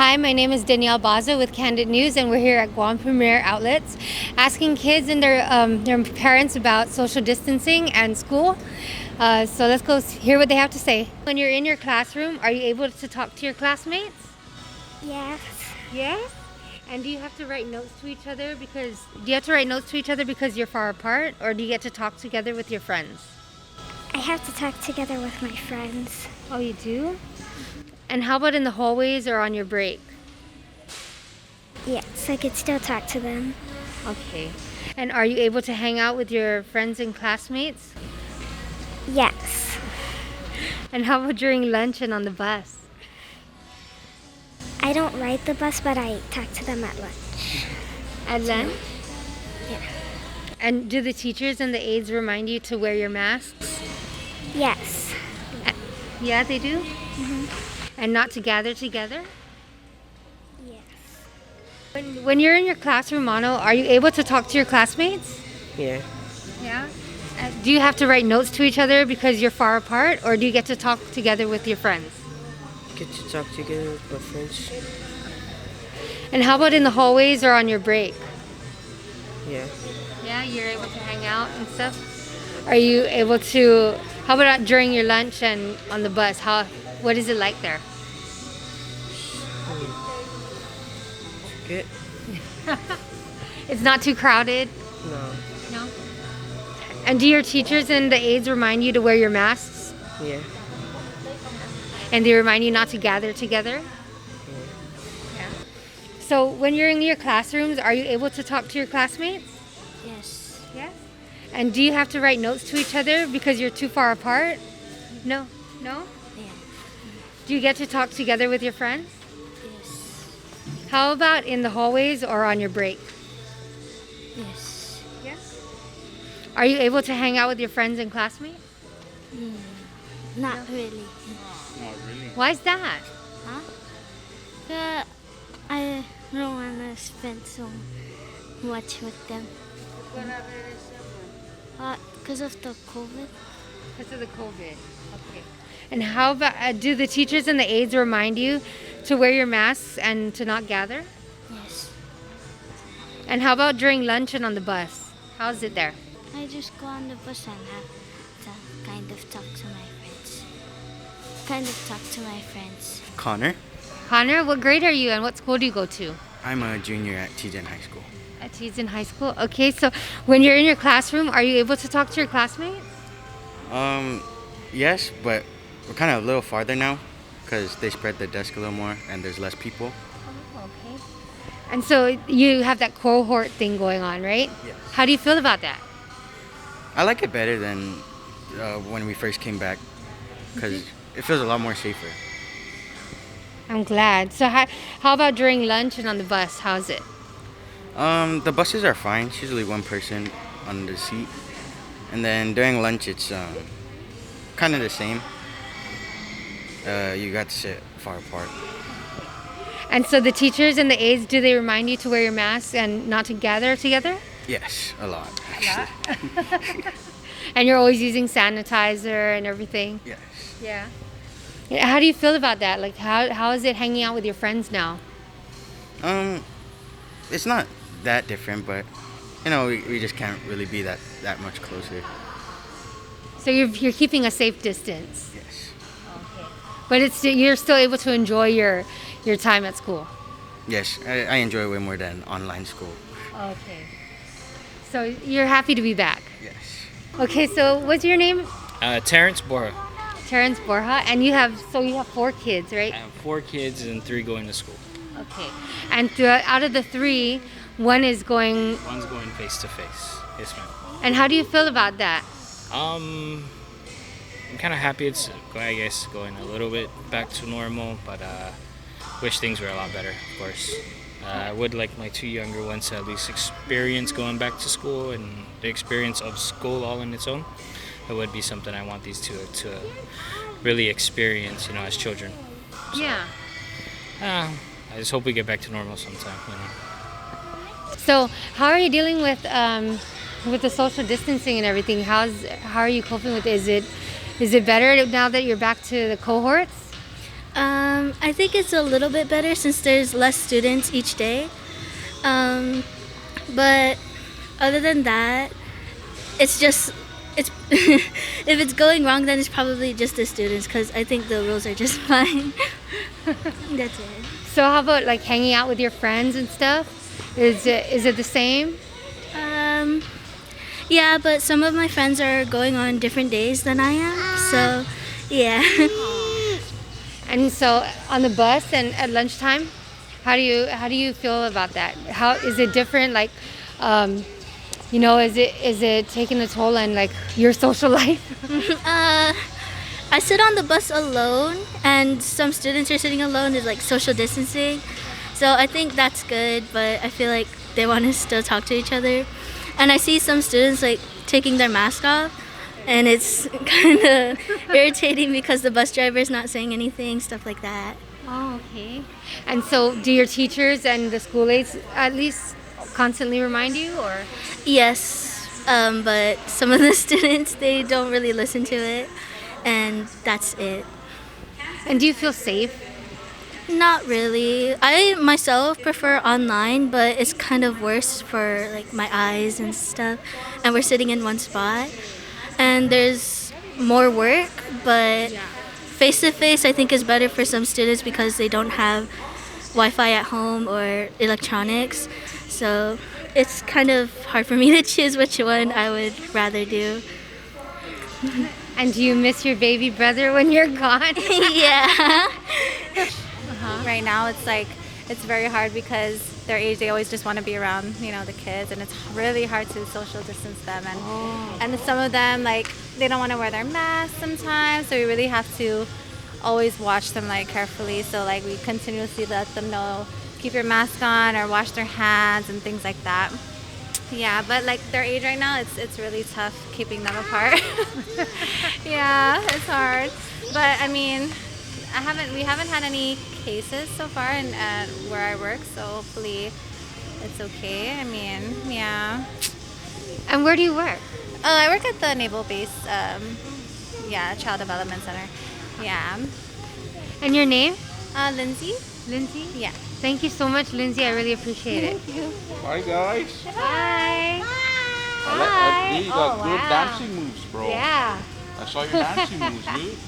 Hi, my name is Danielle Baza with Kandit News, and we're here at Guam Premier Outlets asking kids and their parents about social distancing and school. So let's go hear what they have to say. When you're in your classroom, are you able to talk to your classmates? Yes. Yes. And do you have to write notes to each other because you're far apart, or do you get to talk together with your friends? I have to talk together with my friends. Oh, you do? And how about in the hallways or on your break? Yes, I could still talk to them. Okay. And are you able to hang out with your friends and classmates? Yes. And how about during lunch and on the bus? I don't ride the bus, but I talk to them at lunch. At lunch? Yeah. And do the teachers and the aides remind you to wear your masks? Yes. Yeah, they do? And not to gather together? Yes. When you're in your classroom, Mono, are you able to talk to your classmates? Yeah. Yeah. Do you have to write notes to each other because you're far apart, or do you get to talk together with your friends? Get to talk together with my friends. And how about in the hallways or on your break? Yeah. Yeah, you're able to hang out and stuff. Are you able to? How about during your lunch and on the bus? What is it like there? Good? It's not too crowded. No. No. And do your teachers and the aides remind you to wear your masks? Yeah. And they remind you not to gather together? Yeah. So when you're in your classrooms, are you able to talk to your classmates? Yes. Yes. And do you have to write notes to each other because you're too far apart? No. No? Yeah. Do you get to talk together with your friends? Yes. How about in the hallways or on your break? Yes. Yes. Are you able to hang out with your friends and classmates? Not really. Why is that? I don't want to spend so much with them. Because of the COVID. Because of the COVID. Okay. And how about, do the teachers and the aides remind you to wear your masks and to not gather? Yes. And how about during lunch and on the bus? How's it there? I just go on the bus and have to kind of talk to my friends. Connor. Connor, what grade are you and what school do you go to? I'm a junior at Tijen High School. At Tees in high school. Okay, so when you're in your classroom, are you able to talk to your classmates? Yes, but we're kind of a little farther now because they spread the desk a little more and there's less people. Oh, okay. And so you have that cohort thing going on, right? Yes. How do you feel about that? I like it better than when we first came back because it feels a lot more safer. I'm glad. So how about during lunch and on the bus? How's it? The buses are fine. It's usually one person on the seat. And then during lunch, it's kind of the same. You got to sit far apart. And so the teachers and the aides, do they remind you to wear your mask and not to gather together? Yes, a lot, actually. And you're always using sanitizer and everything? Yes. Yeah. How do you feel about that? Like, how is it hanging out with your friends now? It's not that different, but we just can't really be that much closer. So you're keeping a safe distance? Yes. Okay. But you're still able to enjoy your time at school? Yes, I enjoy it way more than online school. Okay. So you're happy to be back? Yes. Okay, so what's your name? Terrence Borja. Terrence Borja, and you have 4 kids, right? I have 4 kids and 3 going to school. Okay. And out of the 3, one's going face to face. Yes, ma'am. And how do you feel about that? I'm kind of happy it's, I guess, going a little bit back to normal, but wish things were a lot better, of course. I would like my 2 younger ones to at least experience going back to school and the experience of school all on its own. It would be something I want these two to really experience, as children. So, Yeah. I just hope we get back to normal sometime, So how are you dealing with the social distancing and everything? How are you coping with it? Is it better now that you're back to the cohorts? I think it's a little bit better since there's less students each day. But other than that, it's just it's if it's going wrong, then it's probably just the students because I think the rules are just fine. That's it. So how about like hanging out with your friends and stuff? Is it the same? Um, yeah, but some of my friends are going on different days than I am, so yeah. And so on the bus and at lunchtime, how do you feel about that? How is it different? Like, is it taking a toll on like your social life? I sit on the bus alone, and some students are sitting alone. Is like social distancing, so I think that's good. But I feel like they want to still talk to each other, and I see some students like taking their mask off, and it's kind of irritating because the bus driver is not saying anything, stuff like that. Oh, okay. And so, do your teachers and the school aides at least constantly remind you, or? Yes, but some of the students they don't really listen to it, and that's it. And do you feel safe? Not really. I myself prefer online, but it's kind of worse for like my eyes and stuff. And we're sitting in one spot, and there's more work, but face to face I think is better for some students because they don't have Wi-Fi at home or electronics. So it's kind of hard for me to choose which one I would rather do. And do you miss your baby brother when you're gone? Yeah. Right now it's very hard because their age they always just want to be around the kids, and it's really hard to social distance them, and some of them like they don't want to wear their masks sometimes, so we really have to always watch them like carefully, so like we continuously let them know keep your mask on or wash their hands and things like that. Yeah, but like their age right now, it's really tough keeping them apart. Yeah, it's hard. But I mean, we haven't had any cases so far in where I work, so hopefully it's okay. I mean, yeah. And where do you work? Oh, I work at the Naval Base, Child Development Center. Yeah. And your name? Lindsay? Lindsay? Yeah. Thank you so much, Lindsay. I really appreciate it. Hi guys. Bye. You got good dancing moves, bro. Yeah. I saw your dancing moves, dude.